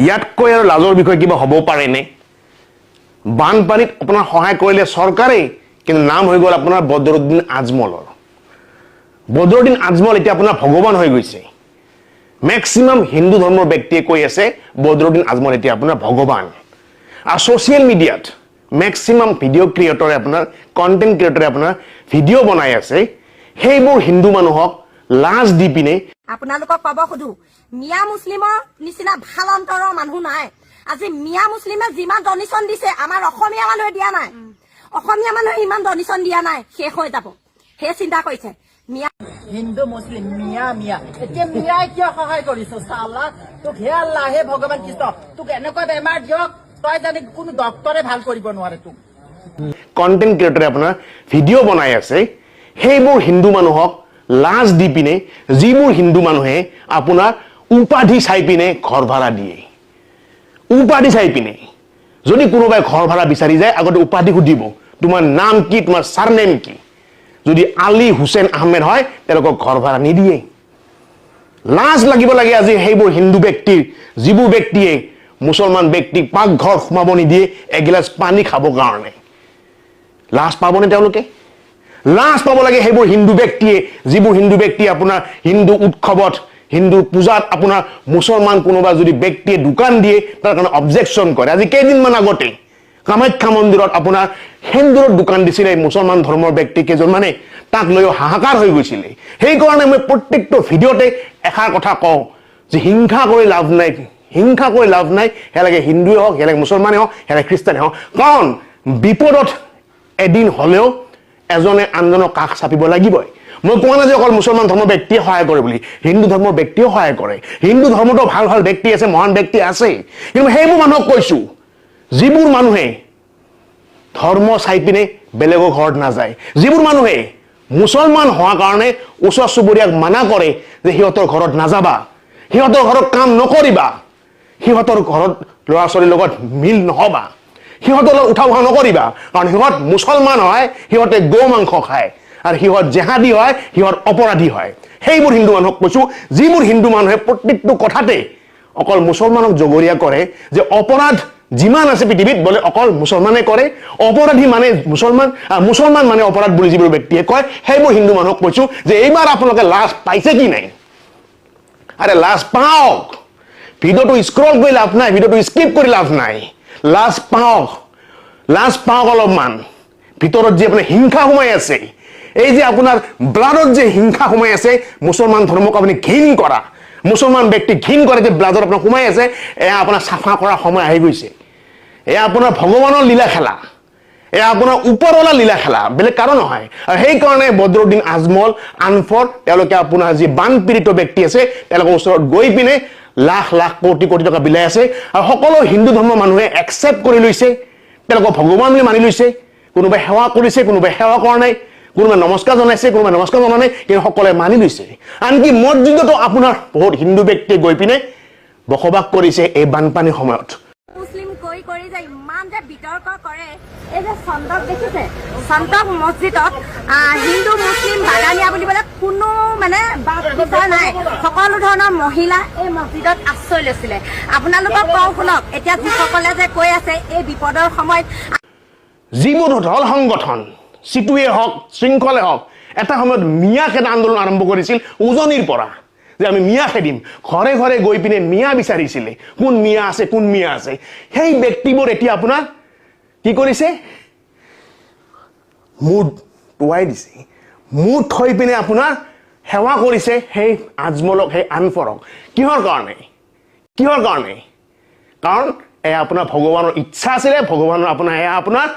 ইয়াতকৈ আৰু লাজৰ বিষয় কিবা হ'ব পাৰেনে? বানপানীত আপোনাৰ সহায় কৰিলে চৰকাৰে, কিন্তু নাম হৈ গ'ল আপোনাৰ বদৰুদ্দিন আজমলৰ। বদৰুদ্দিন আজমল এতিয়া আপোনাৰ ভগৱান হৈ গৈছে। মেক্সিমাম হিন্দু ধৰ্মৰ ব্যক্তিয়ে কৈ আছে বদৰুদ্দিন আজমল এতিয়া আপোনাৰ ভগৱান। আৰু ছ'চিয়েল মিডিয়াত মেক্সিমাম ভিডিঅ' ক্ৰিয়েটৰে আপোনাৰ কণ্টেণ্ট ক্ৰিয়েটৰে আপোনাৰ ভিডিঅ' বনাই আছে, সেইবোৰ হিন্দু মানুহক লাজ দি পিনে আপোনালোকক কব খুদু, মিয়া মুছলিমৰ নিচিনা ভাল অন্তৰৰ মানুহ নাই। আজি মিয়া মুছলিমে যিমান ডনেশ্যন দিছে আমাৰ অসমীয়া মানুহে দিয়া নাই। অসমীয়া মানুহে ইমান ডনেশ্যন দিয়া নাই, শেষ হৈ যাব সেই চিন্তা কৰিছে। মিয়া হিন্দু মুছলিম মিয়া মিয়া এতিয়া মিয়াই কিয় সহায় কৰিছ? চালা তোক হে আল্লাহ হে ভগৱান কৃষ্ণ তোক এনেকুৱা বেমাৰ দিয়ক, তই জানি কোনো ডক্তৰে ভাল কৰিব নোৱাৰে তোক। কণ্টেণ্ট ক্ৰিয়েটৰে আপোনাৰ ভিডিঅ' বনাই আছে, সেইবোৰ হিন্দু মানুহক লাজ দি পিনে যিবোৰ হিন্দু মানুহে আপোনাৰ উপাধি চাই পিনে ঘৰ ভাড়া দিয়ে। উপাধি চাই পিনে যদি কোনোবাই ঘৰ ভাড়া বিচাৰি যায়, আগতে উপাধি সুধিব, তোমাৰ নাম কি, তোমাৰ চাৰনেম কি। যদি আলী হুছেইন আহমেদ হয়, তেওঁলোকক ঘৰ ভাড়া নিদিয়ে। লাজ লাগিব লাগে আজি সেইবোৰ হিন্দু ব্যক্তিৰ, যিবোৰ ব্যক্তিয়ে মুছলমান ব্যক্তিক পাকঘৰ সোমাব নিদিয়ে এগিলাচ পানী খাবৰ কাৰণে। লাজ পাবনে তেওঁলোকে? লাজ পাব লাগে সেইবোৰ হিন্দু ব্যক্তিয়ে, যিবোৰ হিন্দু ব্যক্তিয়ে আপোনাৰ হিন্দু উৎসৱত, হিন্দু পূজাত আপোনাৰ মুছলমান কোনোবা যদি ব্যক্তিয়ে দোকান দিয়ে তাৰ কাৰণে অবজেকশ্যন কৰে। আজি কেইদিনমান আগতে কামাখ্যা মন্দিৰত আপোনাৰ সেন্দুৰৰ দোকান দিছিলে মুছলমান ধৰ্মৰ ব্যক্তি কেইজনমানে, তাক লৈ হাহাকাৰ হৈ গৈছিলে। সেইকাৰণে মই প্ৰত্যেকটো ভিডিঅ'তে এষাৰ কথা কওঁ যে হিংসা কৰি লাভ নাই, হিংসা কৰি লাভ নাই। সেয়ালৈকে হিন্দুৱে হওক, সেয়ালৈকে মুছলমানে হওক, সেয়ালৈকে খ্ৰীষ্টানে হওক, কাৰণ বিপদত এদিন হ'লেও এজনে আনজনক কাষ চাপিব লাগিবই। মই কোৱা নাই যে অকল মুছলমান ধৰ্মৰ ব্যক্তিয়ে সহায় কৰে বুলি, হিন্দু ধৰ্মৰ ব্যক্তিয়েও সহায় কৰে। হিন্দু ধৰ্মতো ভাল ভাল ব্যক্তি আছে, মহান ব্যক্তি আছে, কিন্তু সেইবোৰ মানুহক কৈছো যিবোৰ মানুহে ধৰ্ম চাই পিনে বেলেগৰ ঘৰত নাযায়, যিবোৰ মানুহে মুছলমান হোৱাৰ কাৰণে ওচৰ চুবুৰীয়াক মানা কৰে যে সিহঁতৰ ঘৰত নাযাবা, সিহঁতৰ ঘৰত কাম নকৰিবা, সিহঁতৰ ঘৰত ল'ৰা ছোৱালীৰ লগত মিল নহবা, সিহঁতৰ লগত উঠা বহা নকৰিবা, কাৰণ সিহঁত মুছলমান হয়, সিহঁতে গৌ মাংস খায়, আৰু সিহঁত জেহাদী হয়, সিহঁত অপৰাধী হয়। সেইবোৰ হিন্দু মানুহক কৈছো, যিবোৰ হিন্দু মানুহে প্ৰত্যেকটো কথাতে অকল মুছলমানক জগৰীয়া কৰে যে অপৰাধ যিমান আছে পৃথিৱীত বোলে অকল মুছলমানে কৰে, অপৰাধী মানে মুছলমান, মুছলমান মানে অপৰাধ বুলি যিবোৰ ব্যক্তিয়ে কয়, সেইবোৰ হিন্দু মানুহক কৈছো যে এইবাৰ আপোনালোকে লাজ পাইছে কি নাই? আৰে লাজ পাওক। ভিডিঅ'টো স্ক্ৰল কৰি লাভ নাই, ভিডিঅ'টো স্কিপ কৰি লাভ নাই। লাজ পাওক, লাজ পাওক অলপমান। ভিতৰত যে আপোনাৰ হিংসা সোমাই আছে, এই যে আপোনাৰ ব্লাডত যে হিংসা সোমাই আছে, মুছলমান ধৰ্মক আপুনি ঘিণ কৰা, মুছলমান ব্যক্তি ঘিণ কৰে যে ব্লাডত আপোনাৰ সোমাই আছে, এয়া আপোনাৰ চাফা কৰাৰ সময় আহি গৈছে। এয়া আপোনাৰ ভগৱানৰ লীলা খেলা, এয়া আপোনাৰ ওপৰৱালা লীলা খেলা, বেলেগ কাৰণ নহয়। আৰু সেইকাৰণে বদৰুদ্দিন আজমল আনফৰ তেওঁলোকে আপোনাৰ যি বানপীড়িত ব্যক্তি আছে তেওঁলোকৰ ওচৰত গৈ পিনে লাখ লাখ কোটি কোটি টকা বিলাই আছে, আৰু সকলো হিন্দু ধৰ্মৰ মানুহে একচেপ্ট কৰি লৈছে, তেওঁলোকক ভগৱান বুলি মানি লৈছে। কোনোবাই সেৱা কৰিছে, কোনোবাই সেৱা কৰা নাই, কোনোবাই নমস্কাৰ জনাইছে, কোনোবাই নমস্কাৰ জনা নাই, কিন্তু সকলোৱে মানি লৈছে। আনকি মছজিদতো আপোনাৰ বহুত হিন্দু ব্যক্তিয়ে গৈ পিনে বসবাস কৰিছে এই বানপানীৰ সময়ত। মুছলিম কৈ কৰি যে ইমান যে বিতৰ্ক কৰে, এই যে চন্তক দেখিছে, চন্তক মছজিদত হিন্দু মুছলিম বাগানীয়া বুলিবলৈ কোনো মানে বিচাৰ নাই। সকলো ধৰণৰ মহিলা এই মছজিদত আশ্ৰয় লৈছিলে। আপোনালোকক কওঁ শুনক, এতিয়া যিসকলে যে কৈ আছে এই বিপদৰ সময়ত যিবোৰ দল সংগঠন চিটুৱে হওক, শৃংখলে হওক, এটা সময়ত মিয়া খেদা আন্দোলন আৰম্ভ কৰিছিল উজনিৰ পৰা, যে আমি মিয়া খেদিম। ঘৰে ঘৰে গৈ পিনে মিয়া বিচাৰিছিলে, কোন মিয়া আছে, কোন মিয়া আছে। সেই ব্যক্তিবোৰ এতিয়া আপোনাৰ কি কৰিছে? মুঠ টুৱাই দিছে, মুঠ থৈ পিনে আপোনাৰ সেৱা কৰিছে সেই আজমলক, সেই আনফৰক। কিহৰ কাৰণে? কিহৰ কাৰণে? কাৰণ এয়া আপোনাৰ ভগৱানৰ ইচ্ছা আছিলে, ভগৱানৰ আপোনাৰ এয়া আপোনাৰ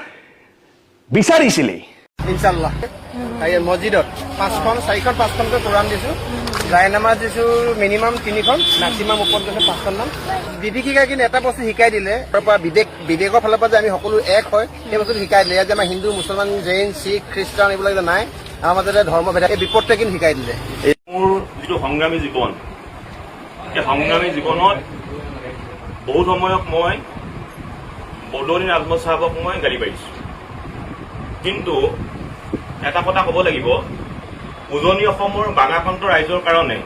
বিচাৰিছিলে। ইনশাল্লাহ মছজিদত 5খন 4খন 5খনকৈ কোৰাণ দিছো, গাই নামাজ দিছো মিনিমাম 3খন, মেক্সিমাম ওপৰত গৈছে 5খন মান। বিভীষিকাই কিন্তু এটা বস্তু শিকাই দিলে, তাৰ পৰা বিবেকৰ ফালৰ পৰা যে আমি সকলো এক হয়, সেই বস্তুটো শিকাই দিলে। ইয়াত যে আমাৰ হিন্দু, মুছলমান, জৈন, শিখ, খ্ৰীষ্টান এইবিলাক যে নাই, আমাৰ মাজতে ধৰ্মভেদ, এই বিপদটোৱে কিন্তু শিকাই দিলে। মোৰ যিটো সংগ্ৰামী জীৱন, সেই সংগ্ৰামী জীৱনত বহুত সময়ত মই বদৰুদ্দিন আজমল চাহাবক মই গালি পাৰিছো, কিন্তু এটা কথা ক'ব লাগিব, উজনি অসমৰ বাগাকান্ত ৰাইজৰ কাৰণে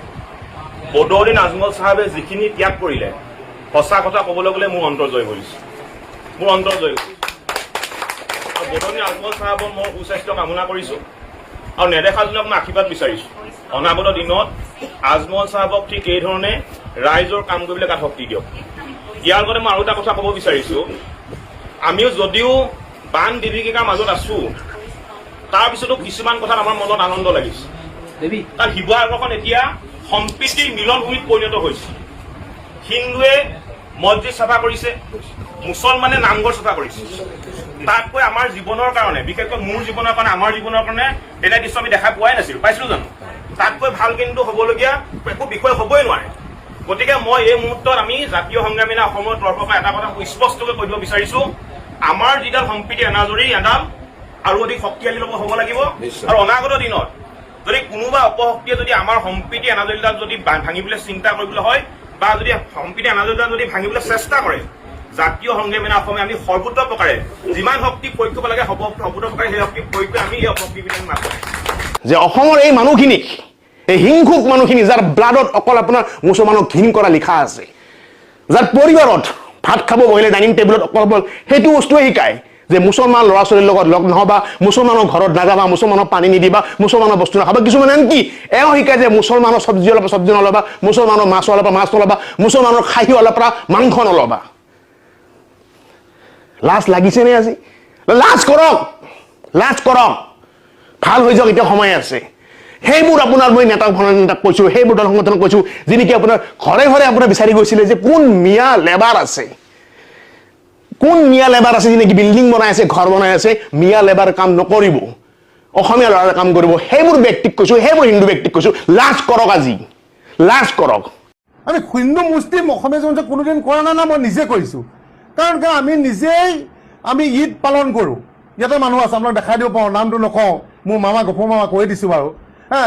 বদৰুদ্দিন আজমল চাহাবে যিখিনি ত্যাগ কৰিলে, সঁচা কথা ক'বলৈ গ'লে মোৰ অন্তৰ জয় কৰিছে, মোৰ অন্তৰ জয় কৰিছে। আৰু বদনী আজমল চাহাবৰ মই সুস্বাস্থ্য কামনা কৰিছোঁ আৰু নেদেখাজনক মই আশীৰ্বাদ বিচাৰিছোঁ। অনাগত দিনত আজমল চাহাবক ঠিক এইধৰণে ৰাইজৰ কাম কৰিবলৈ গাত শক্তি দিয়ক। ইয়াৰ লগতে মই আৰু এটা কথা ক'ব বিচাৰিছোঁ, আমিও যদিও বান বিভীষিকাৰ মাজত আছোঁ, তাৰপিছতো কিছুমান কথাত আমাৰ মনত আনন্দ লাগিছে। কাৰণ শিৱসাগৰখন এতিয়া সম্প্ৰীতিৰ মিলনভূমিত পৰিণত হৈছে। হিন্দুৱে মছজিদ চাফা কৰিছে, মুছলমানে নামঘৰ চাফা কৰিছে। তাতকৈ আমাৰ জীৱনৰ কাৰণে, বিশেষকৈ মোৰ জীৱনৰ কাৰণে, আমাৰ জীৱনৰ কাৰণে তেনে দৃশ্য আমি দেখা পোৱাই নাছিলোঁ, পাইছিলোঁ জানো? তাতকৈ ভাল কিন্তু হ'বলগীয়া একো বিষয় হ'বই নোৱাৰে। গতিকে মই এই মুহূৰ্তত আমি জাতীয় সংগ্ৰামী অসমৰ তৰফৰ পৰা এটা কথা স্পষ্টকৈ কৈ দিব বিচাৰিছোঁ, আমাৰ যিডাল সম্প্ৰীতি এনাজৰী এডাল আৰু অধিক শক্তিশালী হ'ব লাগিব। আৰু অনাগত দিনত যদি কোনোবা অপশক্তিয়ে যদি আমাৰ সম্প্ৰীতি এনাজৰীডাল যদি ভাঙিবলৈ চিন্তা কৰিবলৈ হয় বা যদি সম্প্ৰীতি এনাজৰীডাল যদি ভাঙিবলৈ চেষ্টা কৰে, জাতীয় সংগ্ৰামী অসমে আমি সৰ্বোচ্চ প্ৰকাৰে যিমান শক্তি প্ৰয়োগ কৰিব লাগে সৰ্বোচ্চ প্ৰকাৰে সেই শক্তি প্ৰয়োগ কৰি আমি এই অপশক্তিবিধ মাত কৰিম। যে অসমৰ এই মানুহখিনিক, এই হিংসুক মানুহখিনি যাৰ ব্লাডত অকল আপোনাৰ মুছলমানক ঘিণ কৰা লিখা আছে, যাৰ পৰিবাৰত ভাত খাব বহিলে ডাইনিং টেবুলত অকল সেইটো বস্তুৱে শিকায় যে মুছলমান ল'ৰা ছোৱালীৰ লগত লগ নহবা, মুছলমানৰ ঘৰত নাযাবা, মুছলমানক পানী নিদিবা, মুছলমানৰ বস্তু নাখাবা। কিছুমানে আনকি এওঁ শিকায় যে মুছলমানৰ চব্জি অলপ চব্জি নল'বা, মুছলমানৰ মাছ অলপ মাছ নল'বা, মুছলমানৰ খাহী অলপ মাংস নল'বা। লাজ লাগিছেনে আজি? লাজ কৰক, লাজ কৰক। ভাল হৈ যাওক, এতিয়া সময় আছে। সেইবোৰ আপোনাৰ মই নেতাক কৈছোঁ, সেইবোৰ দল সংগঠনক কৈছোঁ, যি নেকি আপোনাৰ ঘৰে ঘৰে আপোনাৰ বিচাৰি গৈছিলে যে কোন মিয়া লেবাৰ আছে, কোন মিয়া লেবাৰ আছে যি নেকি বিল্ডিং বনাই আছে, ঘৰ বনাই আছে, মিয়া লেবাৰ কাম নকৰিব, অসমীয়া ল'ৰাৰ কাম কৰিব। সেইবোৰ ব্যক্তিক কৈছোঁ, সেইবোৰ হিন্দু ব্যক্তিক কৈছোঁ, লাজ কৰক আজি, লাজ কৰক। আমি হিন্দু মুছলিম অসমীয়া জনতা কোনোদিন কৰা নাই না, মই নিজে কৰিছোঁ। কাৰণ আমি নিজেই আমি ঈদ পালন কৰোঁ। ইয়াতে মানুহ আছে, আপোনাক দেখাই দিব পাৰোঁ, নামটো নকওঁ, মোৰ মামা গফুৰ মামা কৈ দিছোঁ বাৰু।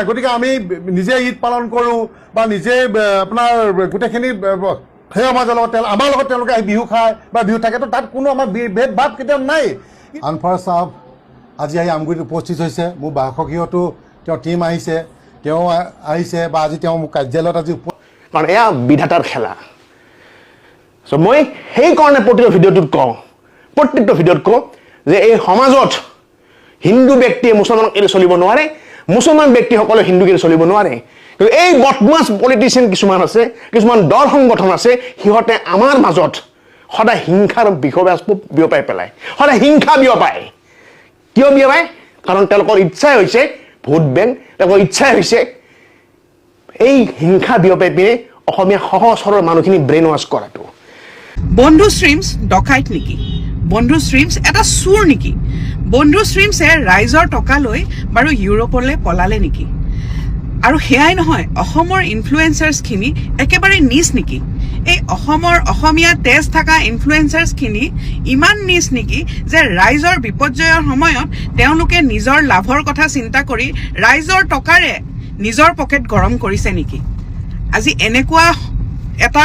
গতিকে আমি নিজে ঈদ পালন কৰোঁ বা নিজে আপোনাৰ গোটেইখিনি সেই সমাজৰ লগত আমাৰ লগত তেওঁলোকে আহি বিহু খায় বা বিহু থাকে, তো তাত কোনো আমাৰ ভেদ ভাৱ কেতিয়াও নাই। আনফাৰ চাহাব আজি আহি আমগুৰিত উপস্থিত হৈছে। মোৰ বাসগৃহতো তেওঁৰ টীম আহিছে, তেওঁ আহিছে বা আজি তেওঁ মোৰ কাৰ্যালয়ত আজি, কাৰণ এয়া বিধাতাৰ খেলা। চ' মই সেইকাৰণে প্ৰতিটো ভিডিঅ'টোত কওঁ, প্ৰত্যেকটো ভিডিঅ'ত কওঁ যে এই সমাজত হিন্দু ব্যক্তিয়ে মুছলমানক এৰি চলিব নোৱাৰে, মুছলমান ব্যক্তিসকলে হিন্দুক এৰি চলিব নোৱাৰে। কিন্তু এই বদমাছ পলিটিচিয়ান কিছুমান আছে, কিছুমান দল সংগঠন আছে, সিহঁতে আমাৰ মাজত সদায় হিংসাৰ বিয়পাই পেলায়, সদায় হিংসা বিয়পায়। কিয় বিয়পায়? কাৰণ তেওঁলোকৰ ইচ্ছাই হৈছে ভোট বেংক, তেওঁলোকৰ ইচ্ছাই হৈছে এই হিংসা বিয়পাই পিনে অসমীয়া সহজ সৰল মানুহখিনি ব্ৰেইন ৱাছ কৰাটো। বন্ধু ষ্ট্ৰীমছ ডকাইত নেকি? বন্ধু ষ্ট্ৰীমছ এটা চুৰ নেকি? বন্ধু ষ্ট্ৰীমছে ৰাইজৰ টকা লৈ বাৰু ইউৰোপলৈ পলালে নেকি? আৰু সেয়াই নহয়, অসমৰ ইনফ্লুৱেঞ্চাৰ্ছখিনি একেবাৰে নিচ নেকি? এই অসমৰ অসমীয়া তেজ থকা ইনফ্লুৱেঞ্চাৰ্ছখিনি ইমান নিচ নেকি যে ৰাইজৰ বিপৰ্যয়ৰ সময়ত তেওঁলোকে নিজৰ লাভৰ কথা চিন্তা কৰি ৰাইজৰ টকাৰে নিজৰ পকেট গৰম কৰিছে নেকি? আজি এনেকুৱা এটা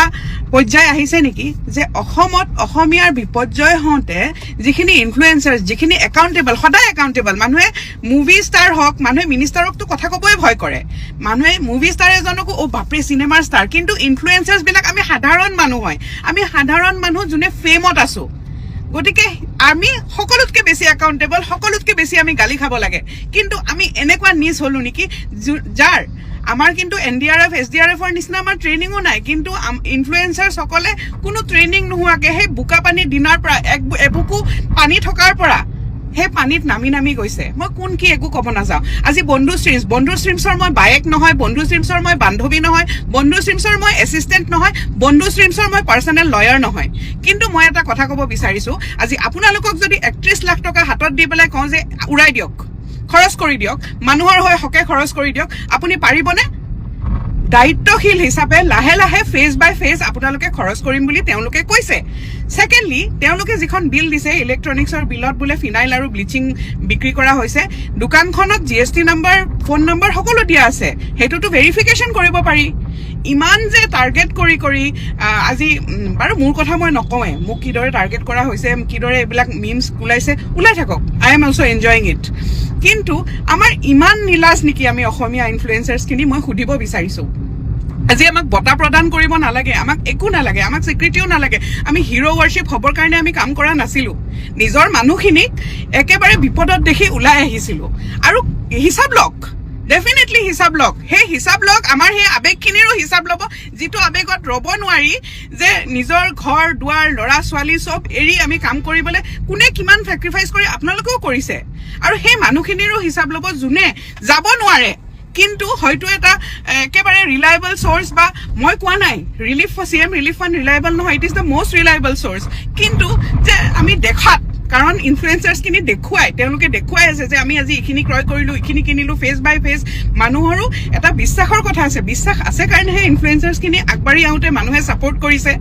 পৰ্যায় আহিছে নেকি যে অসমত অসমীয়াৰ বিপৰ্যয় হওঁতে যিখিনি ইনফ্লুৱেঞ্চাৰ্ছ, যিখিনি একাউণ্টেবল, সদায় একাউণ্টেবল, মানুহে মুভি ষ্টাৰ হওক, মানুহে মিনিষ্টাৰকতো কথা ক'বই ভয় কৰে, মানুহে মুভি ষ্টাৰ এজনকো বাপৰে চিনেমাৰ ষ্টাৰ, কিন্তু ইনফ্লুৱেঞ্চাৰ্ছবিলাক আমি সাধাৰণ মানুহ হয়, আমি সাধাৰণ মানুহ যোনে ফেমত আছোঁ। গতিকে আমি সকলোতকৈ বেছি একাউণ্টেবল, সকলোতকৈ বেছি আমি গালি খাব লাগে, কিন্তু আমি এনেকুৱা নিজ হ'লো নেকি যাৰ আমাৰ কিন্তু NDRF SDRFৰ নিচিনা আমাৰ ট্ৰেইনিঙো নাই, কিন্তু ইনফ্লুৱেঞ্চাৰসকলে কোনো ট্ৰেইনিং নোহোৱাকৈ সেই বোকা পানী দিনাৰ পৰা এবুকু পানী থকাৰ পৰা সেই পানীত নামি নামি গৈছে। মই কোন কি একো ক'ব নাযাওঁ। আজি বন্ধু ষ্ট্ৰীমছৰ মই বায়েক নহয়, বন্ধু ষ্ট্ৰীমছৰ মই বান্ধৱী নহয়, বন্ধু ষ্ট্ৰীমছৰ মই এছিষ্টেণ্ট নহয়, বন্ধু ষ্ট্ৰীমছৰ মই পাৰ্চনেল লয়াৰ নহয়। কিন্তু মই এটা কথা ক'ব বিচাৰিছোঁ, আজি আপোনালোকক যদি 31 লাখ টকা হাতত দি পেলাই কওঁ যে উৰাই দিয়ক, খৰচ কৰি দিয়ক, মানুহৰ হৈ হকে খৰচ কৰি দিয়ক, আপুনি পাৰিবনে? দায়িত্বশীল হিচাপে লাহে লাহে ফেজ বাই ফেজ আপোনালোকে খৰচ কৰিম বুলি তেওঁলোকে কৈছে। ছেকেণ্ডলি, তেওঁলোকে যিখন বিল দিছে, ইলেক্ট্ৰনিক্সৰ বিলত বোলে ফিনাইল আৰু ব্লিচিং বিক্ৰী কৰা হৈছে, দোকানখনত GST নম্বৰ, ফোন নম্বৰ সকলো দিয়া আছে, সেইটোতো ভেৰিফিকেশ্যন কৰিব পাৰি। ইমান যে টাৰ্গেট কৰি কৰি আজি বাৰু মোৰ কথা মই নকওঁৱে, মোক কিদৰে টাৰ্গেট কৰা হৈছে, কিদৰে এইবিলাক মিমছ ওলাইছে, ওলাই থাকক, I am also' enjoying it. কিন্তু আমাৰ ইমান নিলাজ নেকি আমি অসমীয়া ইনফ্লুৱেঞ্চাৰ্ছখিনি? মই সুধিব বিচাৰিছোঁ। আজি আমাক বঁটা প্ৰদান কৰিব নালাগে, আমাক একো নালাগে, আমাক স্বীকৃতিও নালাগে। আমি হিৰো ৱৰ্শ্বিপ হ'বৰ কাৰণে আমি কাম কৰা নাছিলো। নিজৰ মানুহখিনিক একেবাৰে বিপদত দেখি ওলাই আহিছিলো। আৰু হিচাপ লওক, ডেফিনেটলি হিচাপ লওক। সেই হিচাপ লওক, আমাৰ সেই আৱেগখিনিৰো হিচাপ ল'ব, যিটো আৱেগত ৰ'ব নোৱাৰি যে নিজৰ ঘৰ দুৱাৰ ল'ৰা ছোৱালী চব এৰি আমি কাম কৰিবলৈ কোনে কিমান চেক্ৰিফাইচ কৰি আপোনালোকেও কৰিছে। আৰু সেই মানুহখিনিৰো হিচাপ ল'ব যোনে যাব নোৱাৰে, কিন্তু হয়তো এটা একেবাৰে ৰিলায়েবল চ'ৰ্চ, বা মই কোৱা নাই relief CM relief fund reliable নহয়, it is the most reliable source, কিন্তু যে আমি দেখাত, কাৰণ ইনফ্লুৱেঞ্চাৰ্ছখিনি তেওঁলোকে দেখুৱাই আছে যে আমি আজি এইখিনি ক্ৰয় কৰিলো, এইখিনি কিনিলো, ফেচ বাই ফেচ। মানুহৰো এটা বিশ্বাসৰ কথা আছে, বিশ্বাস আছে কাৰণেহে ইনফ্লুৱেঞ্চাৰ্ছখিনি আগবাঢ়ি আহোঁতে মানুহে ছাপোৰ্ট কৰিছে।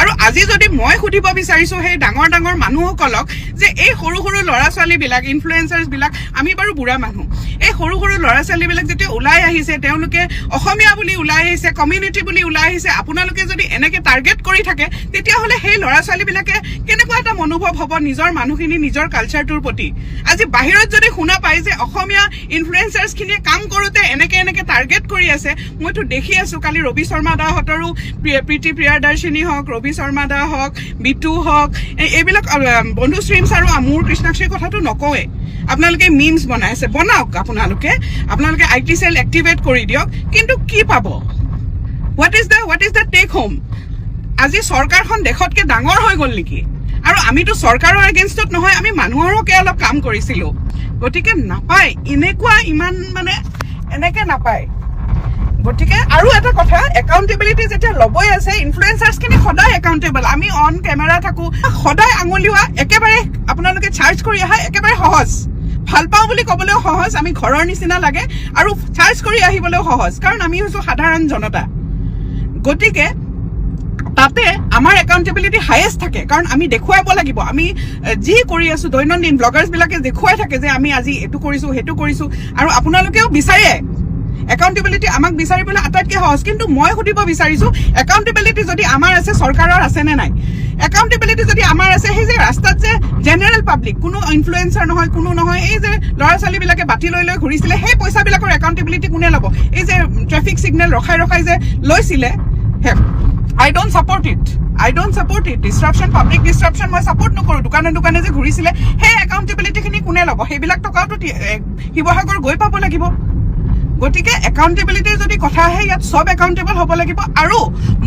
আৰু আজি যদি মই সুধিব বিচাৰিছো সেই ডাঙৰ ডাঙৰ মানুহসকলক যে এই সৰু সৰু ল'ৰা ছোৱালীবিলাক, ইনফ্লুৱেঞ্চাৰ্ছবিলাক, আমি বাৰু বুঢ়া মানুহ, এই সৰু সৰু ল'ৰা ছোৱালীবিলাক যেতিয়া ওলাই আহিছে, তেওঁলোকে অসমীয়া বুলি ওলাই আহিছে, কমিউনিটি বুলি ওলাই আহিছে, আপোনালোকে যদি এনেকে টাৰ্গেট কৰি থাকে, তেতিয়াহ'লে সেই ল'ৰা ছোৱালীবিলাকে কেনেকুৱা এটা মনোভাৱ হ'ব নিজৰ মানুহখিনি, নিজৰ কালচাৰটোৰ প্ৰতি। আজি বাহিৰত যদি শুনা পায় যে অসমীয়া ইনফ্লুৱেঞ্চাৰ্ছখিনিয়ে কাম কৰোঁতে এনেকে টাৰ্গেট কৰি আছে, মইতো দেখি আছো কালি ৰবি শৰ্মা দাহঁতৰো, প্ৰীতি প্ৰিয়াদৰ্শিনী হওক, ৰবি শৰ্মা দা হওক, বিটু হওক, এইবিলাক বন্ধু ষ্ট্ৰীমছ আৰু মোৰ কৃষ্ণাক্ষীৰ কথাটো নকওঁৱে। আপোনালোকে মিমছ বনাই আছে, বনাওক, আপোনালোকে IT চেল এক্টিভেট কৰি দিয়ক, কিন্তু কি পাব? What is the take home? আজি চৰকাৰখন দেশতকে ডাঙৰ হৈ গ'ল নেকি? আৰু আমিতো চৰকাৰৰ এগেইনষ্টত নহয়, আমি মানুহৰ হকে অলপ কাম কৰিছিলো। গতিকে নাপায় এনেকুৱা, ইমান মানে এনেকে নাপায়। গতিকে আৰু এটা কথা, একাউণ্টেবিলিটি যেতিয়া ল'বই আছে, ইনফ্লুৱেঞ্চাৰ্ছখিনি সদায় একাউণ্টেবল। আমি অন কেমেৰা থাকো, সদায় আঙুলিওৱা, একেবাৰে আপোনালোকে চাৰ্জ কৰি অহা একেবাৰে সহজ। ভাল পাওঁ বুলি ক'বলৈও সহজ, আমি ঘৰৰ নিচিনা লাগে, আৰু চাৰ্জ কৰি আহিবলৈও সহজ, কাৰণ আমি হৈছো সাধাৰণ জনতা। গতিকে তাতে আমাৰ একাউণ্টেবিলিটি হায়েষ্ট থাকে, কাৰণ আমি দেখুৱাব লাগিব। আমি যি কৰি আছো দৈনন্দিন, ব্লগাৰ্ছবিলাকে দেখুৱাই থাকে যে আমি আজি এইটো কৰিছো, সেইটো কৰিছো, আৰু আপোনালোকেও বিচাৰে একাউণ্টেবিলিটি। আমাক বিচাৰিবলৈ আটাইতকৈ সহজ। কিন্তু মই সুধিব বিচাৰিছো, একাউণ্টেবিলিটি যদি আমাৰ আছে, চৰকাৰৰ আছে নে নাই? একাউণ্টেবিলিটি যদি আমাৰ আছে, সেই যে ৰাস্তাত যে জেনেৰেল পাব্লিক, কোনো ইনফ্লুৱেঞ্চাৰ নহয়, কোনো নহয়, এই যে ল'ৰা ছোৱালীবিলাকে বাতি লৈ ঘূৰিছিলে, সেই পইচাবিলাকৰ একাউণ্টেবিলিটি কোনে ল'ব? এই যে ট্ৰেফিক ছিগনেল ৰখাই যে লৈছিলে, I don't support it. Disruption, public disruption মই ছাপোৰ্ট নকৰোঁ। দোকানে যে ঘূৰিছিলে, সেই একাউণ্টেবিলিটিখিনি কোনে ল'ব? সেইবিলাক টকাওতো শিৱসাগৰ গৈ পাব লাগিব। গতিকে একাউণ্টেবিলিটিৰ যদি কথা আহে, ইয়াত চব একাউণ্টেবল হ'ব লাগিব। আৰু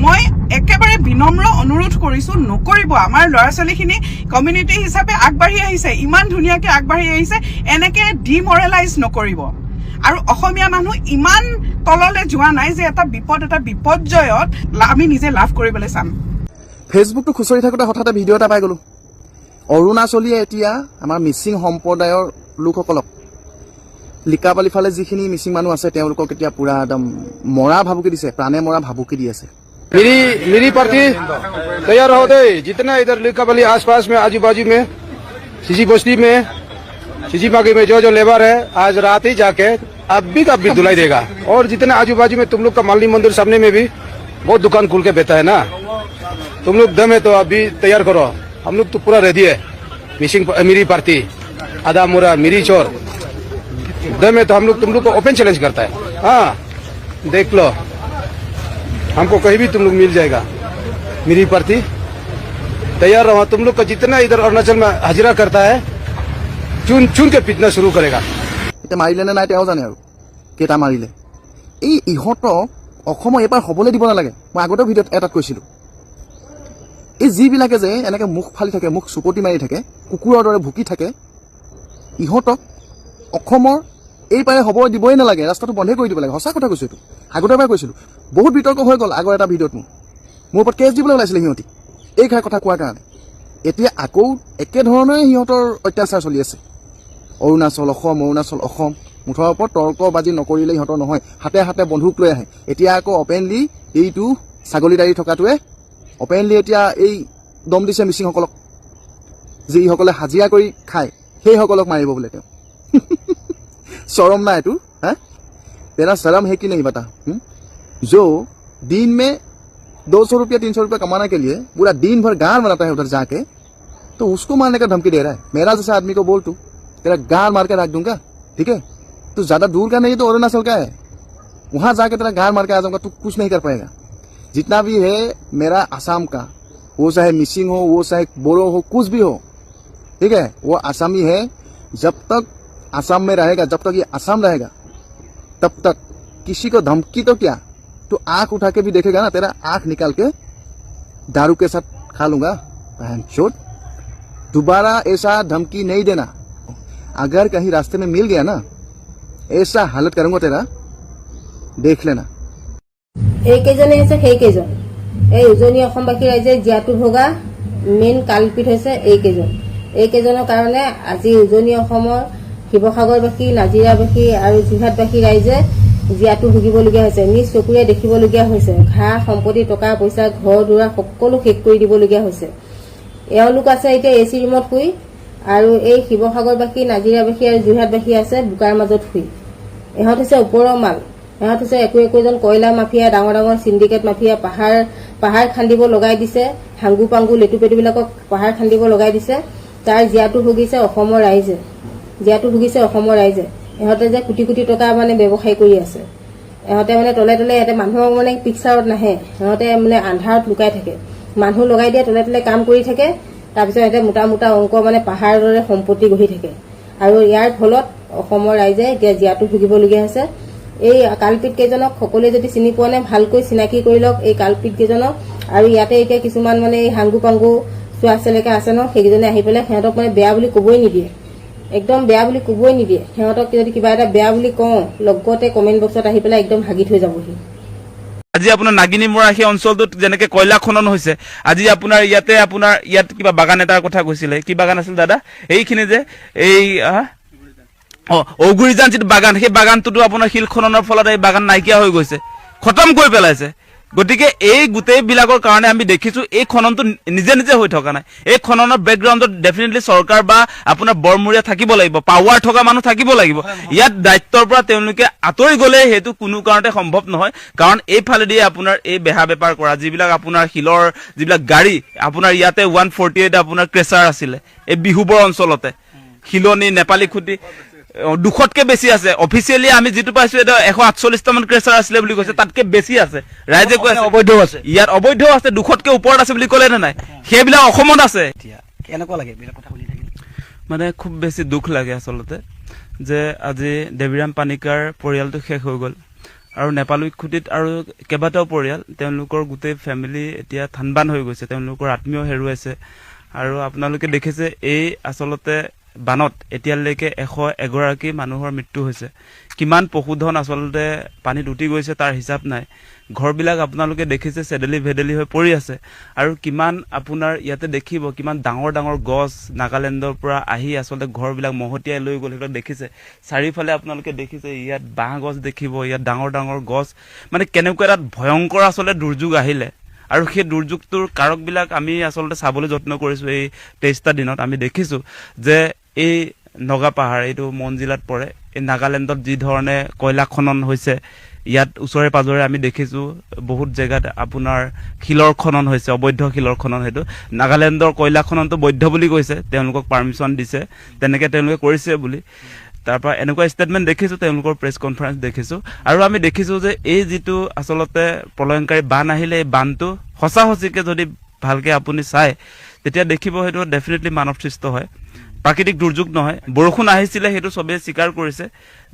মই একেবাৰে বিনম্ৰ অনুৰোধ কৰিছো, নকৰিব। আমাৰ ল'ৰা ছোৱালীখিনি কমিউনিটি হিচাপে আগবাঢ়ি আহিছে, ইমান ধুনীয়াকে আগবাঢ়ি আহিছে, এনেকে ডিমৰেলাইজ নকৰিব। আৰু অসমীয়া মানুহ ইমান তললৈ যোৱা নাই যে এটা বিপৰ্যয়ত আমি নিজে লাভ কৰিবলৈ চাম। ফেচবুকটো খুচৰি থাকোঁতে হঠাতে ভিডিঅ' এটা পাই গ'লোঁ। অৰুণাচলীয়ে এতিয়া আমাৰ মিচিং সম্প্ৰদায়ৰ লোকসকলক, লিকাবালি ফালে যিখিনি মিচিং মানুহ আছে, তেওঁলোকক এতিয়া পুৰা একদম মৰা ভাবুকি দিছে, প্ৰাণে মৰা ভাবুকি দি আছে। मेरी पार्टी तैयार हो गई। जितना इधर लिकाबाली आसपास में, आजू बाजू में, सीसी बस्ती में, सीसी बागी में जो लेबर है, आज रात ही जाके अब भी धुलाई देगा। और जितने आजू बाजू में, तुम लोग का मालिनी मंदिर सामने में भी बहुत दुकान खुल के बेचता है ना, तुम लोग दम है तो अभी तैयार करो। हम लोग तो पूरा रेडी है। मिसिंग मेरी पार्टी, आधा मुरा, मिरी चोर, दम है तो हम लोग तुम लोग को ओपन चैलेंज करता है। हाँ, देख लो, हमको कहीं भी तुम लोग मिल जाएगा। मेरी पार्टी तैयार रहो। तुम लोग का जितना इधर अरुणाचल में हाजिरा करता है, चुन के पिटना शुरू करेगा। এতিয়া মাৰিলে নে নাই তেওঁ জানে, আৰু কেইটা মাৰিলে। এই ইহঁতক অসমৰ এইবাৰ হ'বলৈ দিব নালাগে। মই আগতেও ভিডিঅ'ত এটাত কৈছিলোঁ, এই যিবিলাকে যে এনেকৈ মুখ ফালি থাকে, মুখ চুপতি মাৰি থাকে, কুকুৰৰ দৰে ভুকি থাকে, ইহঁতক অসমৰ এইপাৰে হ'ব দিবই নালাগে, ৰাস্তাটো বন্ধই কৰি দিব লাগে। সঁচা কথা কৈছোঁ, এইটো আগতে এবাৰ কৈছিলোঁ। বহুত বিতৰ্ক হৈ গ'ল আগৰ এটা ভিডিঅ'ত। মোৰ ওপৰত কেছ দিবলৈ ওলাইছিলে সিহঁতি এই কথা কোৱাৰ কাৰণে। এতিয়া আকৌ একেধৰণে সিহঁতৰ অত্যাচাৰ চলি আছে। অৰুণাচল অসম মুঠৰ ওপৰত তৰ্কবাজি নকৰিলে সিহঁতৰ নহয়। হাতে হাতে বন্ধুক লৈ আহে। এতিয়া আকৌ অপেনলি এইটো ছাগলীদাৰী থকাটোৱে অপেনলি এতিয়া এই দম দিছে মিচিংসকলক, যিসকলে হাজিৰা কৰি খায় সেইসকলক মাৰিব বোলে তেওঁ। शर्म ना है तू, है? तेरा शर्म है कि नहीं बता? जो दिन में 200 रुपया 300 रुपया कमाने के लिए पूरा दिन भर गान बनाता है उधर जाके, तो उसको मारने का धमकी दे रहा है। मेरा जैसा आदमी को बोल तू, तेरा गान मार के रख दूंगा, ठीक है? तू ज्यादा दूर का नहीं तो अरुणाचल का है, वहां जाके तेरा गार मार के आ जाऊंगा, तू कुछ नहीं कर पाएगा। जितना भी है मेरा आसाम का, वो चाहे मिसिंग हो, वो चाहे बोरो हो, कुछ भी हो, ठीक है, वो आसामी है। जब तक आसाम में रहेगा, जब तक ये आसाम रहेगा, तब तक किसी को धमकी तो क्या, तो आंख उठा के भी देखेगा ना, तेरा आंख निकाल के दारू के साथ खा लूंगा। छोड़, दोबारा ऐसा धमकी नहीं देना। अगर कहीं रास्ते में मिल गया ना, ऐसा हालत करूंगा तेरा, देख लेना। এইকেইজনে হৈছে সেইকেইজন। এই উজনি অসমবাসী ৰাইজে জীয়াতু ভগা মেইন কালপিত হৈছে এইকেইজনৰ কাৰণে আজি উজনি অসমৰ শিৱসাগৰবাসী, নাজিৰাবাসী আৰু যোৰহাটবাসী ৰাইজে জীয়াতু ভুগিবলগীয়া হৈছে। নিজ চকুৰে দেখিবলগীয়া হৈছে। ঘাঁহ, সম্পত্তি, টকা পইচা, ঘৰ দুৱাৰ সকলো শেষ কৰি দিবলগীয়া হৈছে। এওঁলোক আছে এতিয়া এচি ৰুমত শুই, আৰু এই শিৱসাগৰবাসী, নাজিৰাবাসী আৰু যোৰহাটবাসী আছে বোকাৰ মাজত শুই। ইহঁত হৈছে ওপৰৰ মাল। ইহঁত হৈছে একোজন কয়লা মাফিয়া, ডাঙৰ ডাঙৰ চিণ্ডিকেট মাফিয়া। পাহাৰ খান্দিব লগাই দিছে, হাংগু পাংগু লেটু পেটুবিলাকক পাহাৰ খান্দিব লগাই দিছে। তাৰ জীয়াতু ভুগিছে অসমৰ ৰাইজে। ইহঁতে যে কোটি কোটি টকা মানে ব্যৱসায় কৰি আছে। ইহঁতে মানে তলে তলে ইয়াতে মানুহক মানে পিকচাৰত নাহে। সিহঁতে মানে আন্ধাৰত লুকাই থাকে। মানুহ লগাই দিয়ে, তলে তলে কাম কৰি থাকে। তাৰপিছত সিহঁতে মোটা মোটা অংক মানে পাহাৰৰ দৰে সম্পত্তি গঢ়ি থাকে। আৰু ইয়াৰ ফলত অসমৰ ৰাইজে এতিয়া জীয়াতু ভুগিবলগীয়া হৈছে। এই কালপিত কেইজনক সকলোৱে যদি চিনি পোৱা নাই, ভালকৈ চিনাকি কৰি লওক এই কালপিত কেইজনক। আৰু ইয়াতে এতিয়া কিছুমান মানে এই হাংগু পাংগু চোৱা চেলেকা আছে ন, সেইকেইজনে আহি পেলাই সিহঁতক মানে বেয়া বুলি ক'বই নিদিয়ে, একদম বেয়া বুলি ক'বই নিদিয়ে। সিহঁতক যদি কিবা এটা বেয়া বুলি কওঁ, লগতে কমেণ্ট বক্সত আহি পেলাই একদম ভাগি থৈ যাবহি। আজি আপোনাৰ নাগিনী মৰা সেই অঞ্চলটোত যেনেকে কয়লা খনন হৈছে, আজি আপোনাৰ ইয়াত কিবা বাগান এটাৰ কথা কৈছিলে। কি বাগান আছিল দাদা? এইখিনি যে এই ঔগুৰিজান যিটো বাগান, সেই বাগানটোতো আপোনাৰ শিল খননৰ ফলত এই বাগান নাইকিয়া হৈ গৈছে, খতম কৰি পেলাইছে। গতিকে এই গোটেইবিলাকৰ কাৰণে আমি দেখিছো এই খননটো নিজে নিজে হৈ থকা নাই। এই খননৰ বেকগ্ৰাউণ্ডত ডেফিনেটলি চৰকাৰ বা আপোনাৰ বৰমূৰীয়া থাকিব লাগিব, পাৱাৰ থকা মানুহ থাকিব লাগিব। ইয়াত দায়িত্বৰ পৰা তেওঁলোকে আঁতৰি গ'লে সেইটো কোনো কাৰণতে সম্ভৱ নহয়। কাৰণ এইফালেদি আপোনাৰ এই বেহা বেপাৰ কৰা যিবিলাক আপোনাৰ শিলৰ যিবিলাক গাড়ী, আপোনাৰ ইয়াতে 148 আপোনাৰ ক্ৰেচাৰ আছিলে এই বিহুবৰ অঞ্চলতে, শিলনি, নেপালী খুটি 200তকে বেছি আছে। অফিচিয়েলি আমি যিটো পাইছো এটা 148টামান ক্ৰেচাৰ আছিলে বুলি কৈছে, তাতকে বেছি আছে। ৰাইজে কৈ আছে অবৈধ আছে, ইয়াত অবৈধ আছে, 200তকে ওপৰত আছে বুলি ক'লে নে নাই? সেইবিলাক অসমত আছে। কেনেকুৱা লাগে এইবিলাক কথা শুনি থাকিলে? মানে খুব বেছি দুখ লাগে আচলতে যে আজি দেৱীৰাম পানিকাৰ পৰিয়ালটো শেষ হৈ গ'ল, আৰু নেপালী খুটিত আৰু কেইবাটাও পৰিয়াল, তেওঁলোকৰ গোটেই ফেমিলি এতিয়া থানবান হৈ গৈছে, তেওঁলোকৰ আত্মীয় হেৰুৱাইছে। আৰু আপোনালোকে দেখিছে এই আচলতে বানত এতিয়ালৈকে 101গৰাকী মানুহৰ মৃত্যু হৈছে। কিমান পশুধন আচলতে পানীত উটি গৈছে তাৰ হিচাপ নাই। ঘৰবিলাক আপোনালোকে দেখিছে চেডেলি ভেডেলি হৈ পৰি আছে। আৰু কিমান আপোনাৰ ইয়াতে দেখিব কিমান ডাঙৰ ডাঙৰ গছ নাগালেণ্ডৰ পৰা আহি আচলতে ঘৰবিলাক মহতিয়াই লৈ গ'ল, সেইবিলাক দেখিছে। চাৰিওফালে আপোনালোকে দেখিছে ইয়াত বাঁহ গছ দেখিব, ইয়াত ডাঙৰ ডাঙৰ গছ, মানে কেনেকুৱা এটা ভয়ংকৰ আচলতে দুৰ্যোগ আহিলে। আৰু সেই দুৰ্যোগটোৰ কাৰকবিলাক আমি আচলতে চাবলৈ যত্ন কৰিছোঁ। এই 23টা দিনত আমি দেখিছোঁ যে এই নগা পাহাৰ, এইটো মন জিলাত পৰে, এই নাগালেণ্ডত যি ধৰণে কয়লা খনন হৈছে, ইয়াত ওচৰে পাজৰে আমি দেখিছোঁ বহুত জেগাত আপোনাৰ শিলৰ খনন হৈছে, অবৈধ শিলৰ খনন। সেইটো নাগালেণ্ডৰ কয়লা খননটো বৈধ বুলি কৈছে, তেওঁলোকক পাৰ্মিশ্যন দিছে, তেনেকৈ তেওঁলোকে কৰিছে বুলি। তাৰপৰা এনেকুৱা ষ্টেটমেণ্ট দেখিছোঁ, তেওঁলোকৰ প্ৰেছ কনফাৰেন্স দেখিছোঁ। আৰু আমি দেখিছোঁ যে এই যিটো আচলতে প্ৰলয়ংকাৰী বান আহিলে, এই বানটো সঁচা সঁচিকৈ যদি ভালকৈ আপুনি চায় তেতিয়া দেখিব সেইটো ডেফিনেটলি মানৱ সৃষ্ট হয়, প্ৰাকৃতিক দুৰ্যোগ নহয়। বৰষুণ আহিছিলে, সেইটো চবেই স্বীকাৰ কৰিছে